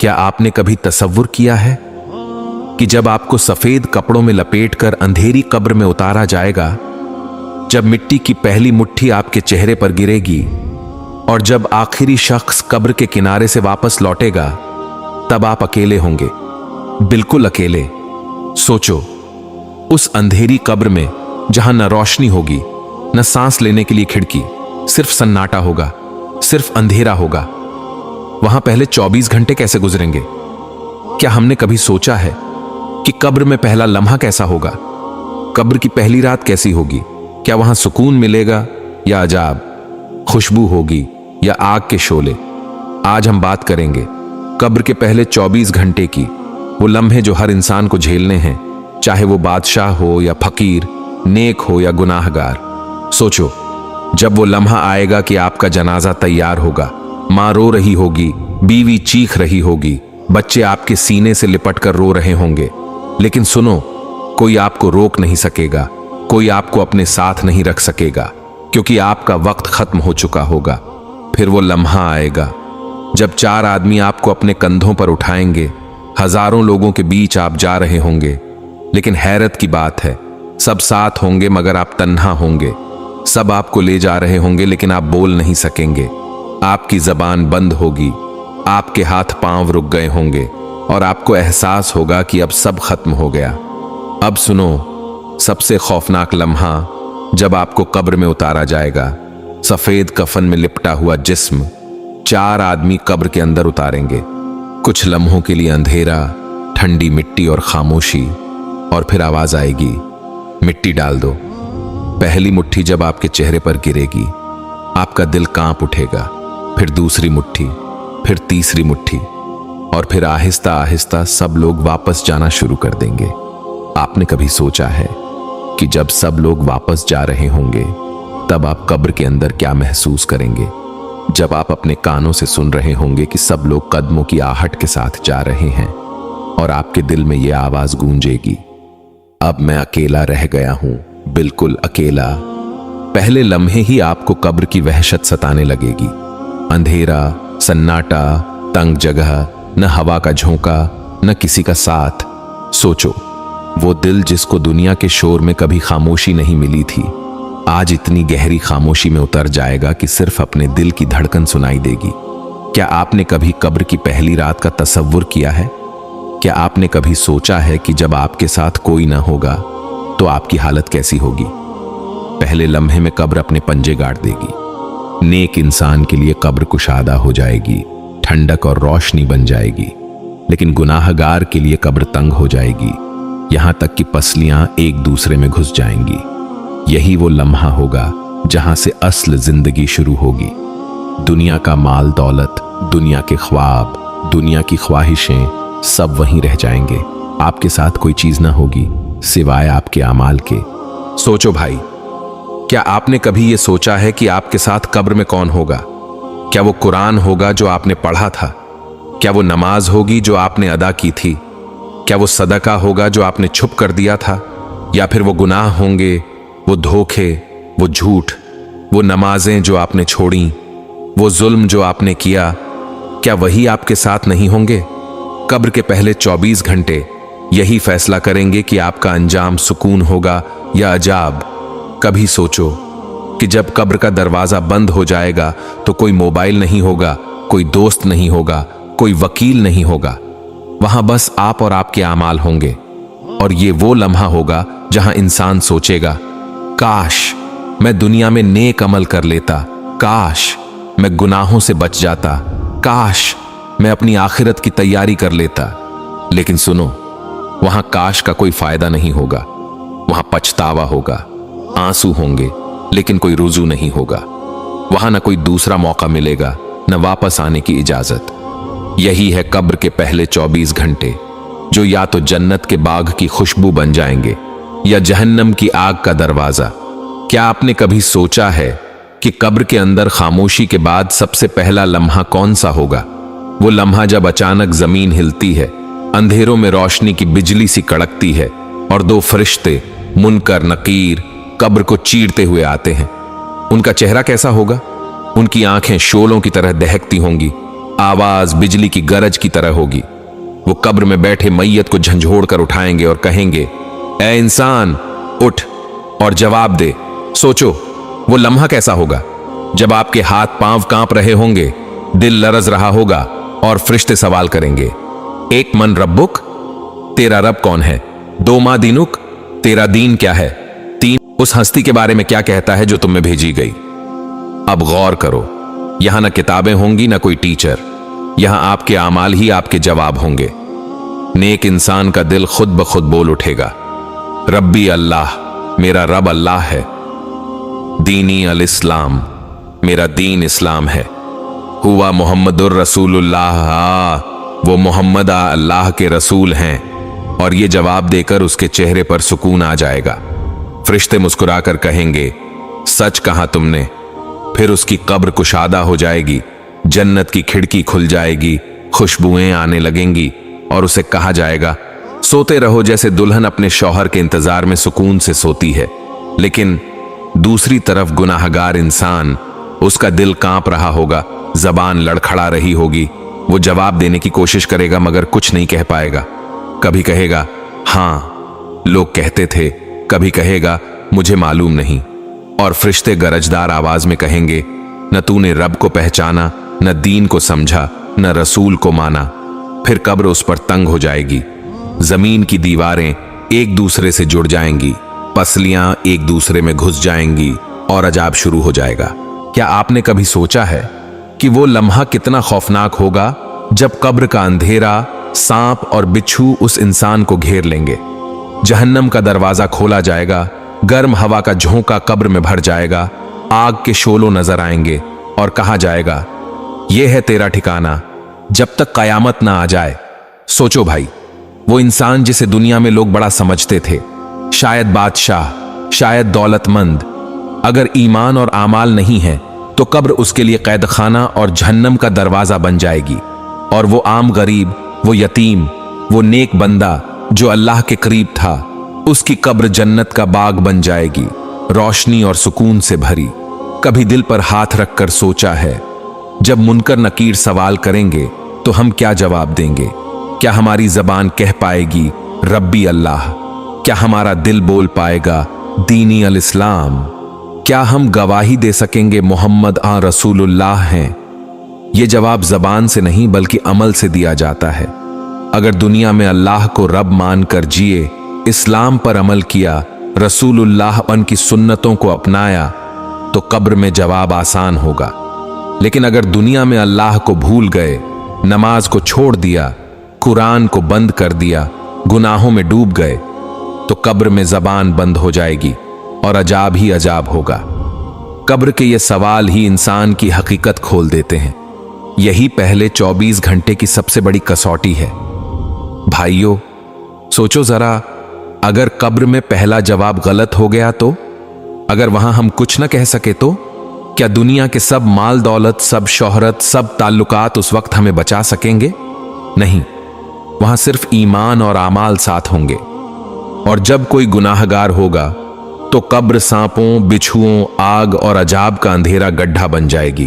क्या आपने कभी तसव्वुर किया है कि जब आपको सफेद कपड़ों में लपेटकर अंधेरी कब्र में उतारा जाएगा, जब मिट्टी की पहली मुट्ठी आपके चेहरे पर गिरेगी और जब आखिरी शख्स कब्र के किनारे से वापस लौटेगा, तब आप अकेले होंगे, बिल्कुल अकेले। सोचो, उस अंधेरी कब्र में जहां न रोशनी होगी, न सांस लेने के लिए खिड़की, सिर्फ सन्नाटा होगा, सिर्फ अंधेरा होगा। वहां पहले 24 घंटे कैसे गुजरेंगे? क्या हमने कभी सोचा है कि कब्र में पहला लम्हा कैसा होगा? कब्र की पहली रात कैसी होगी? क्या वहां सुकून मिलेगा या अजाब? खुशबू होगी या आग के शोले? आज हम बात करेंगे कब्र के पहले 24 घंटे की, वो लम्हे जो हर इंसान को झेलने हैं, चाहे वो बादशाह हो या फकीर, नेक हो या गुनाहगार। सोचो, जब वो लम्हा आएगा कि आपका जनाजा तैयार होगा, मां रो रही होगी, बीवी चीख रही होगी, बच्चे आपके सीने से लिपटकर रो रहे होंगे, लेकिन सुनो, कोई आपको रोक नहीं सकेगा, कोई आपको अपने साथ नहीं रख सकेगा, क्योंकि आपका वक्त खत्म हो चुका होगा। फिर वो लम्हा आएगा जब 4 आदमी आपको अपने कंधों पर उठाएंगे। हजारों लोगों के बीच आप जा रहे होंगे, लेकिन हैरत की बात है, सब साथ होंगे मगर आप तन्हा होंगे। सब आपको ले जा रहे होंगे, लेकिन आप बोल नहीं सकेंगे, आपकी जबान बंद होगी, आपके हाथ पांव रुक गए होंगे और आपको एहसास होगा कि अब सब खत्म हो गया। अब सुनो, सबसे खौफनाक लम्हा जब आपको कब्र में उतारा जाएगा। सफेद कफन में लिपटा हुआ जिस्म 4 आदमी कब्र के अंदर उतारेंगे। कुछ लम्हों के लिए अंधेरा, ठंडी मिट्टी और खामोशी, और फिर आवाज आएगी, मिट्टी डाल दो। पहली मुट्ठी जब आपके चेहरे पर गिरेगी, आपका दिल कांप उठेगा। फिर दूसरी मुट्ठी, फिर तीसरी मुट्ठी, और फिर आहिस्ता आहिस्ता सब लोग वापस जाना शुरू कर देंगे। आपने कभी सोचा है कि जब सब लोग वापस जा रहे होंगे, तब आप कब्र के अंदर क्या महसूस करेंगे? जब आप अपने कानों से सुन रहे होंगे कि सब लोग कदमों की आहट के साथ जा रहे हैं और आपके दिल में यह आवाज गूंजेगी, अब मैं अकेला रह गया हूं, बिल्कुल अकेला। पहले लम्हे ही आपको कब्र की वहशत सताने लगेगी। अंधेरा, सन्नाटा, तंग जगह, न हवा का झोंका, न किसी का साथ। सोचो, वो दिल जिसको दुनिया के शोर में कभी खामोशी नहीं मिली थी, आज इतनी गहरी खामोशी में उतर जाएगा कि सिर्फ अपने दिल की धड़कन सुनाई देगी। क्या आपने कभी कब्र की पहली रात का तसव्वुर किया है? क्या आपने कभी सोचा है कि जब आपके साथ कोई ना होगा तो आपकी हालत कैसी होगी? पहले लम्हे में कब्र अपने पंजे गाड़ देगी। नेक इंसान के लिए कब्र कुशादा हो जाएगी, ठंडक और रोशनी बन जाएगी, लेकिन गुनाहगार के लिए कब्र तंग हो जाएगी, यहां तक कि पसलियां एक दूसरे में घुस जाएंगी। यही वो लम्हा होगा जहां से असल जिंदगी शुरू होगी। दुनिया का माल दौलत, दुनिया के ख्वाब, दुनिया की ख्वाहिशें, सब वहीं रह जाएंगे। आपके साथ कोई चीज ना होगी सिवाय आपके अमाल के। सोचो भाई, क्या आपने कभी ये सोचा है कि आपके साथ कब्र में कौन होगा? क्या वो कुरान होगा जो आपने पढ़ा था? क्या वो नमाज होगी जो आपने अदा की थी? क्या वो सदका होगा जो आपने छुप कर दिया था? या फिर वो गुनाह होंगे, वो धोखे, वो झूठ, वो नमाजें जो आपने छोड़ी, वो जुल्म जो आपने किया, क्या वही आपके साथ नहीं होंगे? कब्र के पहले 24 घंटे यही फैसला करेंगे कि आपका अंजाम सुकून होगा या अजाब। कभी सोचो कि जब कब्र का दरवाजा बंद हो जाएगा तो कोई मोबाइल नहीं होगा, कोई दोस्त नहीं होगा, कोई वकील नहीं होगा, वहां बस आप और आपके आमाल होंगे। और ये वो लम्हा होगा जहां इंसान सोचेगा, काश मैं दुनिया में नेक अमल कर लेता, काश मैं गुनाहों से बच जाता, काश मैं अपनी आखिरत की तैयारी कर लेता। लेकिन सुनो, वहां काश का कोई फायदा नहीं होगा, वहां पछतावा होगा, आंसू होंगे, लेकिन कोई रुजू नहीं होगा। वहां न कोई दूसरा मौका मिलेगा, न वापस आने की इजाजत। यही है कब्र के पहले 24 घंटे, जो या तो जन्नत के बाग की खुशबू बन जाएंगे या जहन्नम की आग का दरवाजा। क्या आपने कभी सोचा है कि कब्र के अंदर खामोशी के बाद सबसे पहला लम्हा कौन सा होगा? वो लम्हा जब अचानक जमीन हिलती है, अंधेरों में रोशनी की बिजली सी कड़कती है और 2 फरिश्ते मुनकर नकीर कब्र को चीरते हुए आते हैं। उनका चेहरा कैसा होगा? उनकी आंखें शोलों की तरह दहकती होंगी, आवाज बिजली की गरज की तरह होगी। वो कब्र में बैठे मैयत को झंझोड़ कर उठाएंगे और कहेंगे, ए इंसान उठ और जवाब दे। सोचो वो लम्हा कैसा होगा जब आपके हाथ पांव कांप रहे होंगे, दिल लरज रहा होगा और फरिश्ते सवाल करेंगे, एक मन रब्बुक, तेरा रब कौन है? दो मा दीनुक, तेरा दीन क्या है? तीन, उस हस्ती के बारे में क्या कहता है जो तुम में भेजी गई? अब गौर करो, यहां ना किताबें होंगी ना कोई टीचर, यहां आपके आमाल ही आपके जवाब होंगे। नेक इंसान का दिल खुद ब खुद बोल उठेगा, रब्बी अल्लाह, मेरा रब अल्लाह है। दीनी अल इस्लाम, मेरा दीन इस्लाम है। हुआ मुहम्मदुर रसूलुल्लाह, वो मोहम्मद अल्लाह के रसूल हैं। और ये जवाब देकर उसके चेहरे पर सुकून आ जाएगा। फरिश्ते मुस्कुराकर कहेंगे, सच कहा तुमने। फिर उसकी कब्र कुशादा हो जाएगी, जन्नत की खिड़की खुल जाएगी, खुशबुएं आने लगेंगी और उसे कहा जाएगा, सोते रहो जैसे दुल्हन अपने शौहर के इंतजार में सुकून से सोती है। लेकिन दूसरी तरफ गुनाहगार इंसान, उसका दिल कांप रहा होगा, जबान लड़खड़ा रही होगी। वो जवाब देने की कोशिश करेगा मगर कुछ नहीं कह पाएगा। कभी कहेगा हां लोग कहते थे, कभी कहेगा मुझे मालूम नहीं। और फरिश्ते गरजदार आवाज में कहेंगे, न तूने रब को पहचाना, न दीन को समझा, न रसूल को माना। फिर कब्र उस पर तंग हो जाएगी, जमीन की दीवारें एक दूसरे से जुड़ जाएंगी, पसलियां एक दूसरे में घुस जाएंगी और अजाब शुरू हो जाएगा। क्या आपने कभी सोचा है कि वो लम्हा कितना खौफनाक होगा जब कब्र का अंधेरा, सांप और बिच्छू उस इंसान को घेर लेंगे? जहन्नम का दरवाजा खोला जाएगा, गर्म हवा का झोंका कब्र में भर जाएगा, आग के शोलों नजर आएंगे और कहा जाएगा, यह है तेरा ठिकाना जब तक कयामत ना आ जाए। सोचो भाई, वो इंसान जिसे दुनिया में लोग बड़ा समझते थे, शायद बादशाह, शायद दौलतमंद, अगर ईमान और आमाल नहीं है तो कब्र उसके लिए कैद खाना और जहन्नम का दरवाजा बन जाएगी। और वो आम गरीब, वो यतीम, वो नेक बंदा जो अल्लाह के करीब था, उसकी कब्र जन्नत का बाग बन जाएगी, रोशनी और सुकून से भरी। कभी दिल पर हाथ रखकर सोचा है, जब मुनकर नकीर सवाल करेंगे तो हम क्या जवाब देंगे? क्या हमारी जबान कह पाएगी रब्बी अल्लाह? क्या हमारा दिल बोल पाएगा दीनी अल इस्लाम? क्या हम गवाही दे सकेंगे मोहम्मद रसूलुल्लाह हैं? ये जवाब जबान से नहीं बल्कि अमल से दिया जाता है। अगर दुनिया में अल्लाह को रब मानकर जिए, इस्लाम पर अमल किया, रसूलुल्लाह उनकी सुन्नतों को अपनाया, तो कब्र में जवाब आसान होगा। लेकिन अगर दुनिया में अल्लाह को भूल गए, नमाज को छोड़ दिया, कुरान को बंद कर दिया, गुनाहों में डूब गए, तो कब्र में जबान बंद हो जाएगी और अजाब ही अजाब होगा। कब्र के ये सवाल ही इंसान की हकीकत खोल देते हैं। यही पहले 24 घंटे की सबसे बड़ी कसौटी है। भाइयों, सोचो जरा, अगर कब्र में पहला जवाब गलत हो गया तो? अगर वहां हम कुछ न कह सके तो? क्या दुनिया के सब माल दौलत, सब शोहरत, सब ताल्लुकात उस वक्त हमें बचा सकेंगे? नहीं, वहां सिर्फ ईमान और आमाल साथ होंगे। और जब कोई गुनाहगार होगा तो कब्र सांपों, बिच्छुओं, आग और अजाब का अंधेरा गड्ढा बन जाएगी।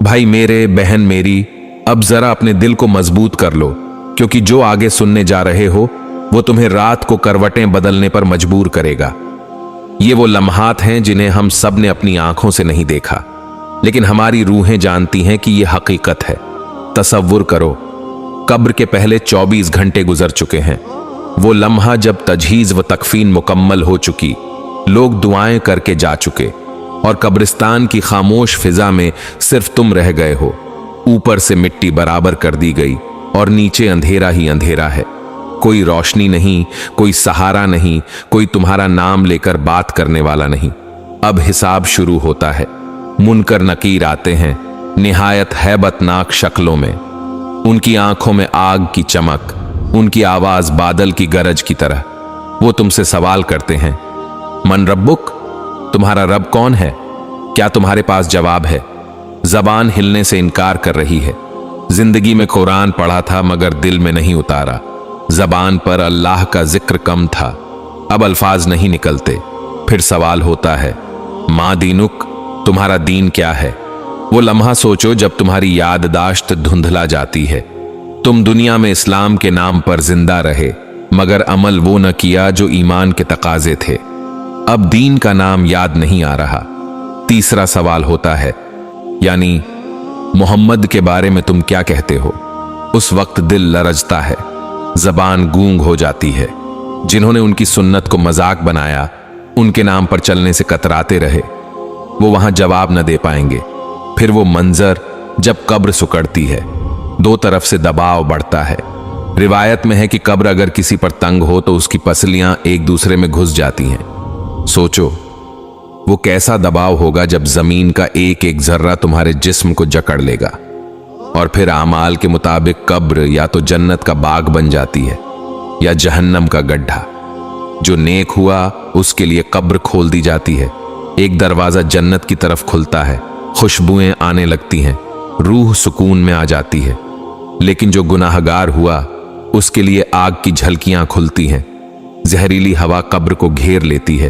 भाई मेरे, बहन मेरी, अब जरा अपने दिल को मजबूत कर लो, क्योंकि जो आगे सुनने जा रहे हो वो तुम्हें रात को करवटें बदलने पर मजबूर करेगा। ये वो लम्हात हैं जिन्हें हम सब ने अपनी आंखों से नहीं देखा, लेकिन हमारी रूहें जानती हैं कि यह हकीकत है। तसव्वुर करो, कब्र के पहले 24 घंटे गुजर चुके हैं। वो लम्हा जब तजहीज व तकफीन मुकम्मल हो चुकी, लोग दुआएं करके जा चुके और कब्रिस्तान की खामोश फिजा में सिर्फ तुम रह गए हो। ऊपर से मिट्टी बराबर कर दी गई और नीचे अंधेरा ही अंधेरा है। कोई रोशनी नहीं, कोई सहारा नहीं, कोई तुम्हारा नाम लेकर बात करने वाला नहीं। अब हिसाब शुरू होता है। मुनकर नकीर आते हैं, निहायत हैबतनाक शक्लों में। उनकी आंखों में आग की चमक, उनकी आवाज बादल की गरज की तरह। वो तुमसे सवाल करते हैं, मन रब्बुक, तुम्हारा रब कौन है? क्या तुम्हारे पास जवाब है? जबान हिलने से इनकार कर रही है। जिंदगी में कुरान पढ़ा था मगर दिल में नहीं उतारा। जबान पर अल्लाह का जिक्र कम था, अब अल्फाज नहीं निकलते। फिर सवाल होता है, माँ दीनुक, तुम्हारा दीन क्या है? वो लम्हा सोचो जब तुम्हारी याददाश्त धुंधला जाती है। तुम दुनिया में इस्लाम के नाम पर जिंदा रहे, मगर अमल वो न किया जो ईमान के तकाजे थे। अब दीन का नाम याद नहीं आ रहा। तीसरा सवाल होता है, यानी मोहम्मद के बारे में तुम क्या कहते हो? उस वक्त दिल लरजता है, जबान गूंग हो जाती है। जिन्होंने उनकी सुन्नत को मजाक बनाया, उनके नाम पर चलने से कतराते रहे, वो वहां जवाब न दे पाएंगे। फिर वो मंजर जब कब्र सुकड़ती है, दो तरफ से दबाव बढ़ता है। रिवायत में है कि कब्र अगर किसी पर तंग हो तो उसकी पसलियां एक दूसरे में घुस जाती हैं। सोचो वो कैसा दबाव होगा जब जमीन का एक एक जर्रा तुम्हारे जिस्म को जकड़ लेगा। और फिर आमाल के मुताबिक कब्र या तो जन्नत का बाग बन जाती है या जहन्नम का गड्ढा। जो नेक हुआ उसके लिए कब्र खोल दी जाती है, एक दरवाजा जन्नत की तरफ खुलता है, खुशबुएं आने लगती हैं, रूह सुकून में आ जाती है। लेकिन जो गुनाहगार हुआ उसके लिए आग की झलकियां खुलती हैं, जहरीली हवा कब्र को घेर लेती है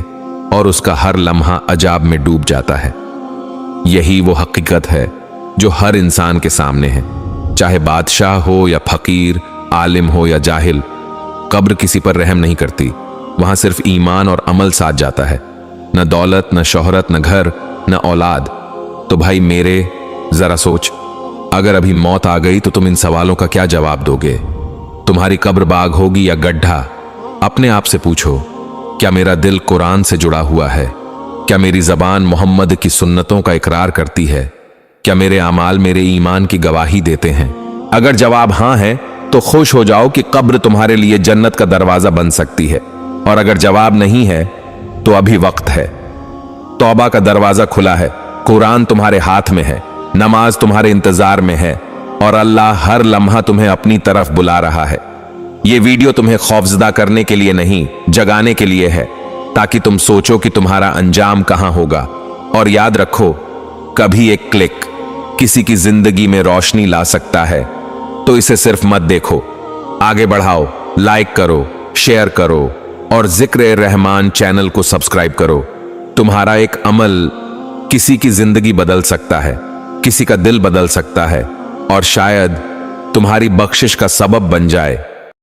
और उसका हर लम्हा अजाब में डूब जाता है। यही वो हकीकत है जो हर इंसान के सामने है, चाहे बादशाह हो या फकीर, आलिम हो या जाहिल। कब्र किसी पर रहम नहीं करती, वहां सिर्फ ईमान और अमल साथ जाता है। न दौलत, न शोहरत, न घर, न औलाद। तो भाई मेरे जरा सोच, अगर अभी मौत आ गई तो तुम इन सवालों का क्या जवाब दोगे? तुम्हारी कब्र बाग होगी या गड्ढा? अपने आप से पूछो, क्या मेरा दिल कुरान से जुड़ा हुआ है? क्या मेरी जबान मोहम्मद की सुन्नतों का इकरार करती है? क्या मेरे अमाल मेरे ईमान की गवाही देते हैं? अगर जवाब हां है तो खुश हो जाओ कि कब्र तुम्हारे लिए जन्नत का दरवाजा बन सकती है। और अगर जवाब नहीं है तो अभी वक्त है। तौबा का दरवाजा खुला है, कुरान तुम्हारे हाथ में है, नमाज तुम्हारे इंतजार में है और अल्लाह हर लम्हा तुम्हें अपनी तरफ बुला रहा है। ये वीडियो तुम्हें खौफजदा करने के लिए नहीं, जगाने के लिए है, ताकि तुम सोचो कि तुम्हारा अंजाम कहां होगा। और याद रखो, कभी एक क्लिक किसी की जिंदगी में रोशनी ला सकता है। तो इसे सिर्फ मत देखो, आगे बढ़ाओ, लाइक करो, शेयर करो और जिक्र रहमान चैनल को सब्सक्राइब करो। तुम्हारा एक अमल किसी की जिंदगी बदल सकता है, किसी का दिल बदल सकता है और शायद तुम्हारी बख्शिश का सबब बन जाए।